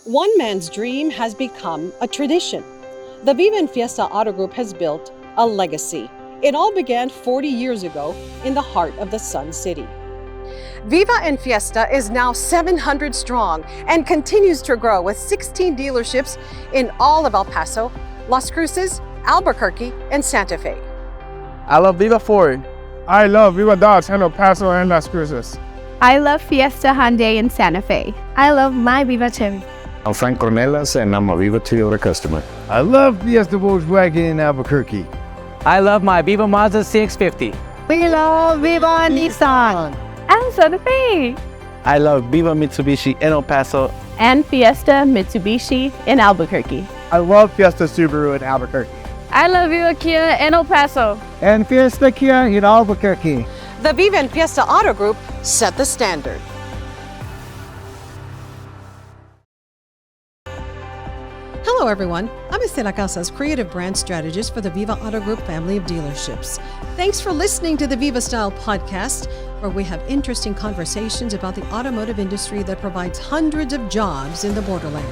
One man's dream has become a tradition. The Viva and Fiesta Auto Group has built a legacy. It all began 40 years ago in the heart of the Sun City. Viva and Fiesta is now 700 strong and continues to grow with 16 dealerships in all of El Paso, Las Cruces, Albuquerque, and Santa Fe. I love Viva Ford. I love Viva Dodge in El Paso and Las Cruces. I love Fiesta Hyundai in Santa Fe. I love my Viva Chevy. I'm Frank Cornelas, and I'm a Viva Toyota customer. I love Fiesta Volkswagen in Albuquerque. I love my Viva Mazda CX-50. We love Viva Nissan. And Santa Fe. I love Viva Mitsubishi in El Paso. And Fiesta Mitsubishi in Albuquerque. I love Fiesta Subaru in Albuquerque. I love Viva Kia in El Paso. And Fiesta Kia in Albuquerque. The Viva and Fiesta Auto Group set the standard. Hello everyone, I'm Estela Casas, Creative Brand Strategist for the Viva Auto Group family of dealerships. Thanks for listening to the VivsStyle podcast, where we have interesting conversations about the automotive industry that provides hundreds of jobs in the borderland.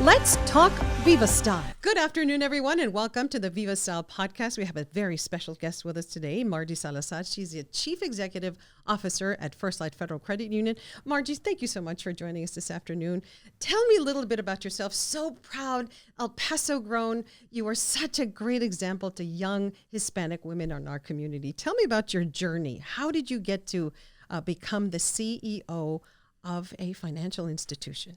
Let's talk VivsStyle. Good afternoon, everyone, and welcome to the VivsStyle podcast. We have a very special guest with us today, Margie Salazar. She's the Chief Executive Officer at FirstLight Federal Credit Union. Margie, thank you so much for joining us this afternoon. Tell me a little bit about yourself. So proud, El Paso grown. You are such a great example to young Hispanic women in our community. Tell me about your journey. How did you get to become the CEO of a financial institution?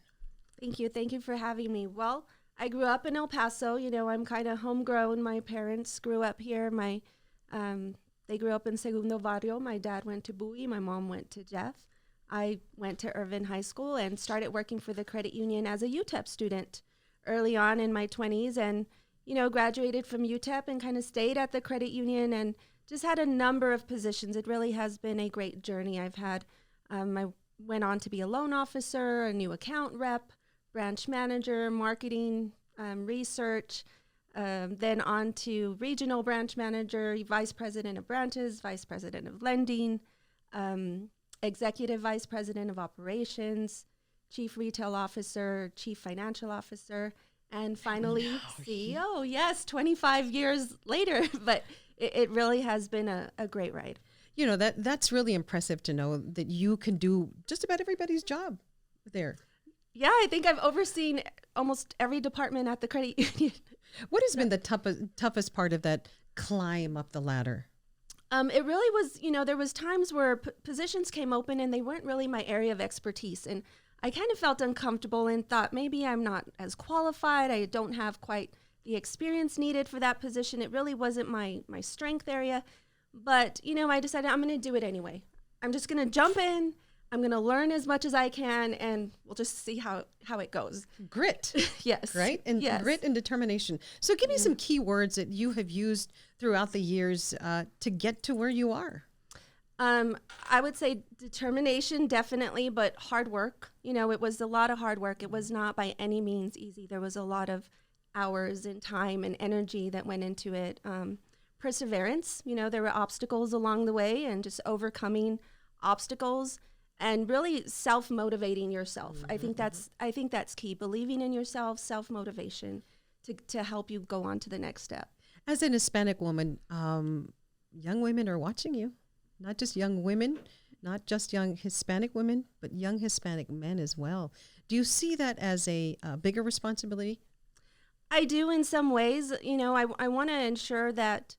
Thank you. Thank you for having me. Well, I grew up in El Paso. You know, I'm kind of homegrown. My parents grew up here. They grew up in Segundo Barrio. My dad went to Bowie. My mom went to Jeff. I went to Irvin High School and started working for the credit union as a UTEP student early on in my 20s, and, you know, graduated from UTEP and kind of stayed at the credit union and just had a number of positions. It really has been a great journey. I've had, I went on to be a loan officer, a new account rep, branch manager, marketing, research, then on to regional branch manager, vice president of branches, vice president of lending, executive vice president of operations, chief retail officer, chief financial officer, and finally CEO. Yes, 25 years later, but it really has been a great ride. You know, that's really impressive to know that you can do just about everybody's job there. Yeah, I think I've overseen almost every department at the credit union. What has been the toughest part of that climb up the ladder? It really was, you know, there was times where positions came open and they weren't really my area of expertise. And I kind of felt uncomfortable and thought maybe I'm not as qualified. I don't have quite the experience needed for that position. It really wasn't my strength area. But, you know, I decided I'm going to do it anyway. I'm just going to jump in. I'm going to learn as much as I can, and we'll just see how it goes. Grit. Yes. Right? And yes. Grit and determination. So give me some key words that you have used throughout the years to get to where you are. I would say determination, definitely, but hard work. You know, it was a lot of hard work. It was not by any means easy. There was a lot of hours and time and energy that went into it. Perseverance, you know, there were obstacles along the way, and just overcoming obstacles. And really self-motivating yourself. Mm-hmm. I think that's key. Believing in yourself, self-motivation to help you go on to the next step. As an Hispanic woman, young women are watching you. Not just young women, not just young Hispanic women, but young Hispanic men as well. Do you see that as a bigger responsibility? I do in some ways. You know, I want to ensure that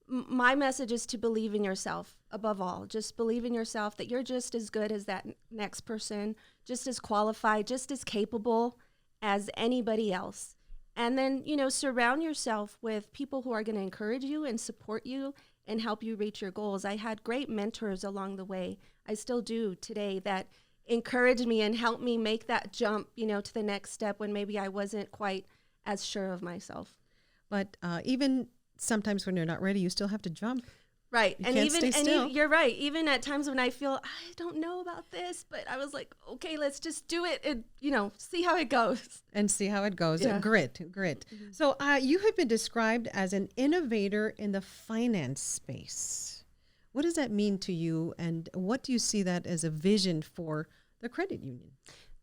my message is to believe in yourself above all. Just believe in yourself that you're just as good as that next person, just as qualified, just as capable as anybody else. And then, you know, surround yourself with people who are going to encourage you and support you and help you reach your goals. I had great mentors along the way. I still do today, that encourage me and help me make that jump, you know, to the next step when maybe I wasn't quite as sure of myself. But even sometimes when you're not ready, you still have to jump. Right. And you're right. Even at times when I feel, I don't know about this, but I was like, okay, let's just do it and, you know, see how it goes. And see how it goes. Yeah. Grit. Mm-hmm. So you have been described as an innovator in the finance space. What does that mean to you? And what do you see that as a vision for the credit union?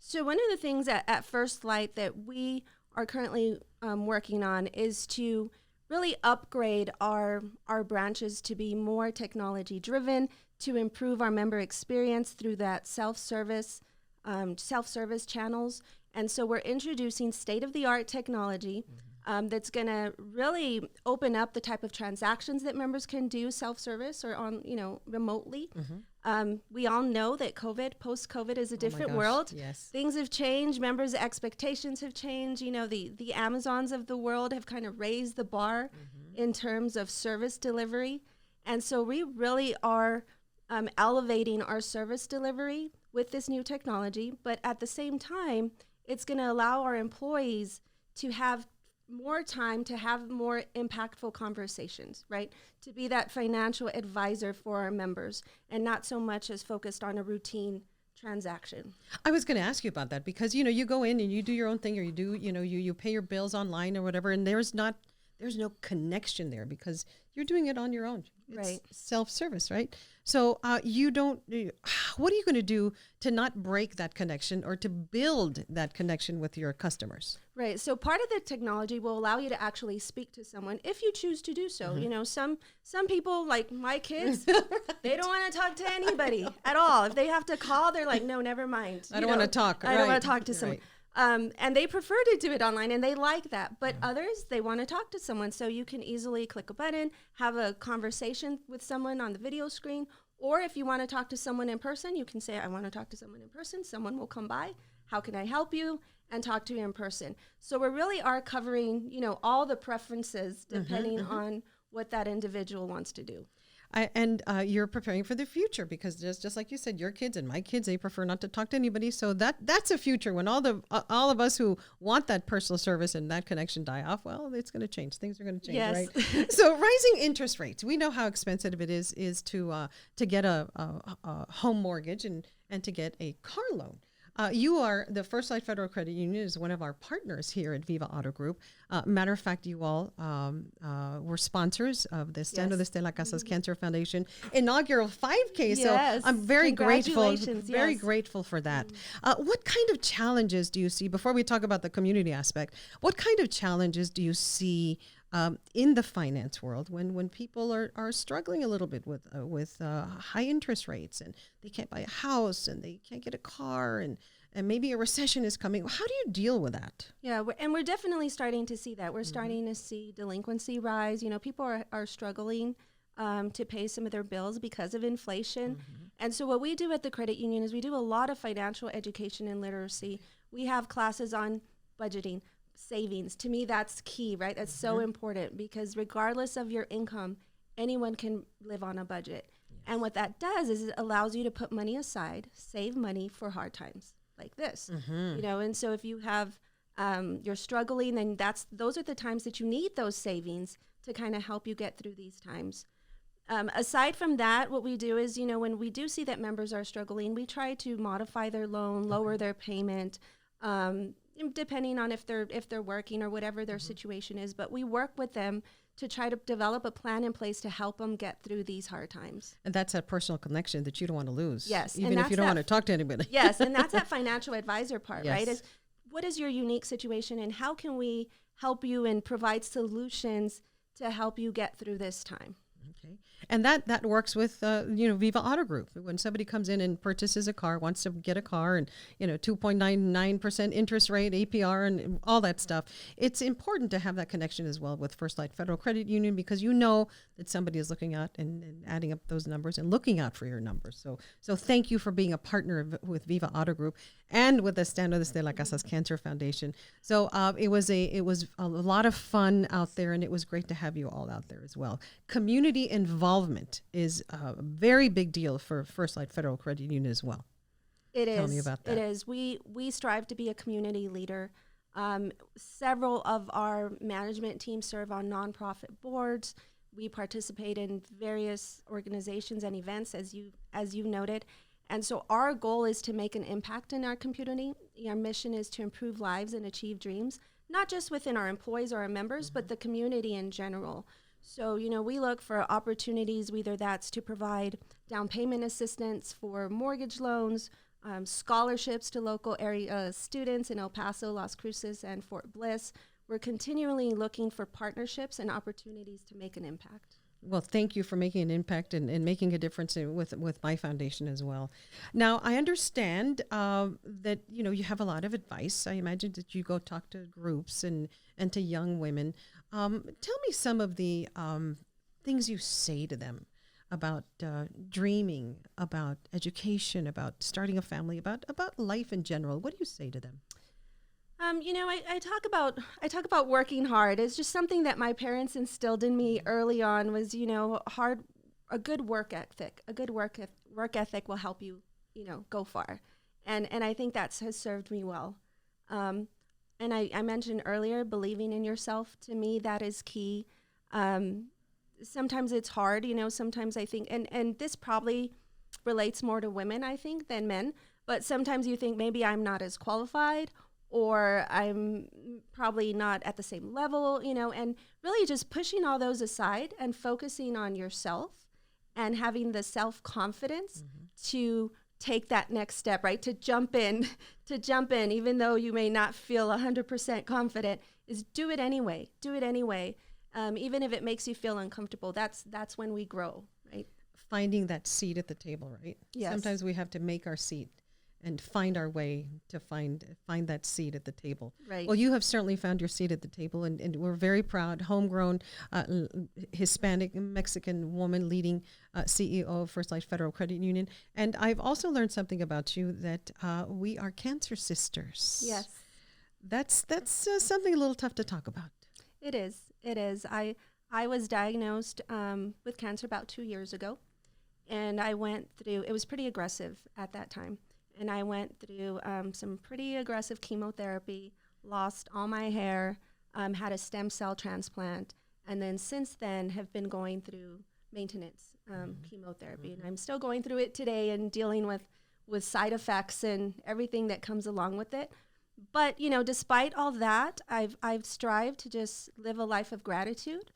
So one of the things at First Light that we are currently working on is to really upgrade our branches to be more technology driven, to improve our member experience through that self-service channels. And so we're introducing state-of-the-art technology that's going to really open up the type of transactions that members can do self-service or on, remotely. We all know that post-COVID is a different world. Yes. Things have changed. Members' expectations have changed. The Amazons of the world have kind of raised the bar in terms of service delivery. And so we really are elevating our service delivery with this new technology. But at the same time, it's going to allow our employees to have more time to have more impactful conversations, right? To be that financial advisor for our members and not so much as focused on a routine transaction. I was going to ask you about that because, you go in and you do your own thing or you pay your bills online or whatever, and there's no connection there because you're doing it on your own. It's right. Self-service, right? So what are you going to do to not break that connection or to build that connection with your customers? Right. So part of the technology will allow you to actually speak to someone if you choose to do so. Some people, like my kids, they don't want to talk to anybody at all. If they have to call, they're like, no, never mind. I don't want to talk. I don't want to talk to someone. Right. And they prefer to do it online and they like that. But others, they want to talk to someone. So you can easily click a button, have a conversation with someone on the video screen. Or if you want to talk to someone in person, you can say, I want to talk to someone in person. Someone will come by. How can I help you? And talk to you in person. So we really are covering, all the preferences depending on what that individual wants to do. And you're preparing for the future because just like you said, your kids and my kids, they prefer not to talk to anybody. So that's a future when all of us who want that personal service and that connection die off. Well, it's going to change. Things are going to change, yes. right? So rising interest rates. We know how expensive it is to get a home mortgage and to get a car loan. You are the FirstLight Federal Credit Union is one of our partners here at Viva Auto Group. Matter of fact, you all were sponsors of the Stand with Estela Casas Cancer Foundation inaugural 5K. Yes. So I'm very grateful, Yes. grateful for that. What kind of challenges do you see, before we talk about the community aspect, what kind of challenges do you see in the finance world when people are struggling a little bit with high interest rates and they can't buy a house and they can't get a car and maybe a recession is coming? How do you deal with that? Yeah, we're definitely starting to see that. We're starting to see delinquency rise. People are struggling to pay some of their bills because of inflation. And so what we do at the credit union is we do a lot of financial education and literacy. We have classes on budgeting, savings. To me, that's key, right? That's so important because regardless of your income, anyone can live on a budget. Yes. And what that does is it allows you to put money aside, save money for hard times like this. And so if you have, you're struggling, then those are the times that you need those savings to kind of help you get through these times. Aside from that, what we do is, when we do see that members are struggling, we try to modify their loan, lower their payment, depending on if they're working or whatever their situation is. But we work with them to try to develop a plan in place to help them get through these hard times. And that's that personal connection that you don't want to lose. Yes. Even if you don't want to talk to anybody. Yes. And that's that financial advisor part, yes. right? Is what is your unique situation and how can we help you and provide solutions to help you get through this time? Okay. And that works with, Viva Auto Group. When somebody comes in and purchases a car, wants to get a car and, 2.99% interest rate, APR and all that stuff, it's important to have that connection as well with FirstLight Federal Credit Union because you know that somebody is looking out and adding up those numbers and looking out for your numbers. So thank you for being a partner with Viva Auto Group and with the Stand with Estela Casas Cancer Foundation. So it was a lot of fun out there, and it was great to have you all out there as well. Community involvement is a very big deal for FirstLight Federal Credit Union as well. It is. Tell me about that. It is. We strive to be a community leader. Several of our management teams serve on nonprofit boards. We participate in various organizations and events, as you noted. And so our goal is to make an impact in our community. Our mission is to improve lives and achieve dreams, not just within our employees or our members, but the community in general. So, we look for opportunities, whether that's to provide down payment assistance for mortgage loans, scholarships to local area students in El Paso, Las Cruces, and Fort Bliss. We're continually looking for partnerships and opportunities to make an impact. Well, thank you for making an impact and making a difference with my foundation as well. Now, I understand that, you have a lot of advice. I imagine that you go talk to groups and to young women. Tell me some of the things you say to them about dreaming, about education, about starting a family, about life in general. What do you say to them? I talk about working hard. It's just something that my parents instilled in me early on was, a good work ethic. A good work ethic will help you, go far. And I think that has served me well. And I mentioned earlier, believing in yourself, to me, that is key. Sometimes it's hard, sometimes I think, and this probably relates more to women, I think, than men. But sometimes you think maybe I'm not as qualified, or I'm probably not at the same level, and really just pushing all those aside and focusing on yourself and having the self-confidence to take that next step, right? To jump in, even though you may not feel 100% confident, is do it anyway. Even if it makes you feel uncomfortable, that's when we grow, right? Finding that seat at the table, right? Yes. Sometimes we have to make our seat and find our way to find that seat at the table. Right. Well, you have certainly found your seat at the table, and we're very proud. Homegrown Hispanic Mexican woman leading CEO of FirstLight Federal Credit Union. And I've also learned something about you, that we are cancer sisters. Yes. That's something a little tough to talk about. It is. I was diagnosed with cancer about 2 years ago, and I went through, it was pretty aggressive at that time, and I went through some pretty aggressive chemotherapy, lost all my hair, had a stem cell transplant, and then since then have been going through maintenance chemotherapy, and I'm still going through it today and dealing with side effects and everything that comes along with it. But, despite all that, I've strived to just live a life of gratitude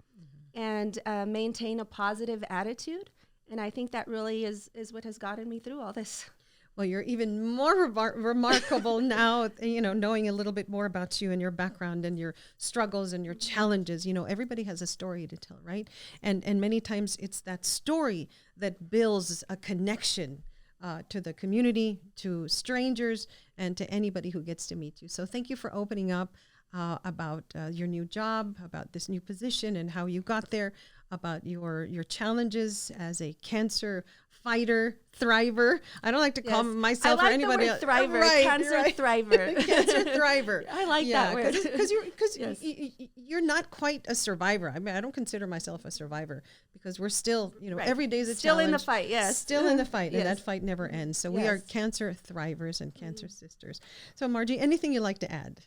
and maintain a positive attitude. And I think that really is what has gotten me through all this. Well, you're even more remarkable now, knowing a little bit more about you and your background and your struggles and your challenges. Everybody has a story to tell, right? And many times it's that story that builds a connection to the community, to strangers, and to anybody who gets to meet you. So thank you for opening up about your new job, about this new position and how you got there, about your challenges as a cancer fighter, thriver. I don't like to call myself or anybody else. Thriver, right, cancer right. thriver. Cancer thriver. I like that word. Because you're not quite a survivor. I mean, I don't consider myself a survivor because we're still, every day is a still challenge. in the fight, yes. Still in the fight, Yes. and that fight never ends. So we are cancer thrivers and cancer sisters. So Margie, anything you'd like to add?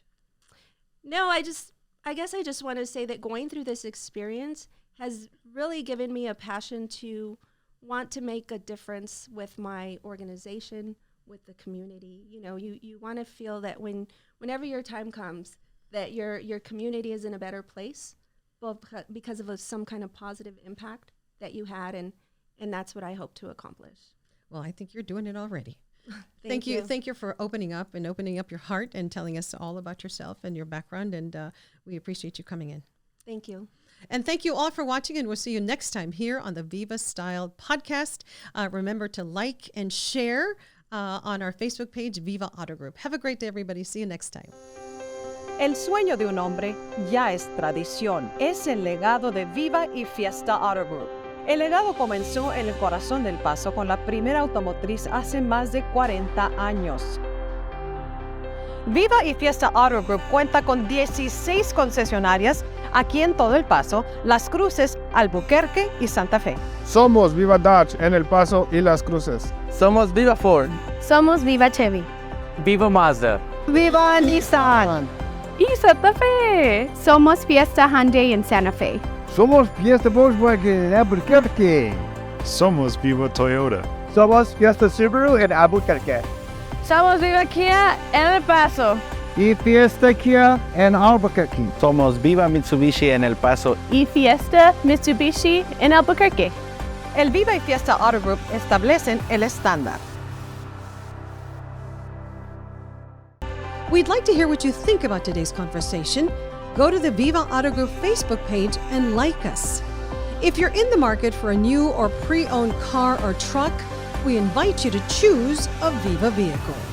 No, I guess I just want to say that going through this experience has really given me a passion to want to make a difference with my organization, with the community. You want to feel that whenever your time comes, that your community is in a better place, well, because of some kind of positive impact that you had, and that's what I hope to accomplish. Well, I think you're doing it already. Thank you. Thank you for opening up your heart and telling us all about yourself and your background, and we appreciate you coming in. Thank you. And thank you all for watching, and we'll see you next time here on the VivsStyle podcast. Remember to like and share on our Facebook page, Viva Auto Group. Have a great day, everybody. See you next time. El sueño de un hombre ya es tradición. Es el legado de Viva y Fiesta Auto Group. El legado comenzó en el corazón del Paso con la primera automotriz hace más de 40 años. Viva y Fiesta Auto Group cuenta con 16 concesionarias aquí en todo El Paso, Las Cruces, Albuquerque y Santa Fe. Somos Viva Dodge en El Paso y Las Cruces. Somos Viva Ford. Somos Viva Chevy. Viva Mazda. Viva Nissan. Y Santa Fe. Somos Fiesta Hyundai en Santa Fe. Somos Fiesta Volkswagen en Albuquerque. Somos Viva Toyota. Somos Fiesta Subaru en Albuquerque. Somos Viva Kia en El Paso. Y Fiesta Kia en Albuquerque. Somos Viva Mitsubishi en El Paso. Y Fiesta Mitsubishi en Albuquerque. El Viva y Fiesta Auto Group establecen el estándar. We'd like to hear what you think about today's conversation. Go to the Viva Auto Group Facebook page and like us. If you're in the market for a new or pre-owned car or truck, we invite you to choose a Viva vehicle.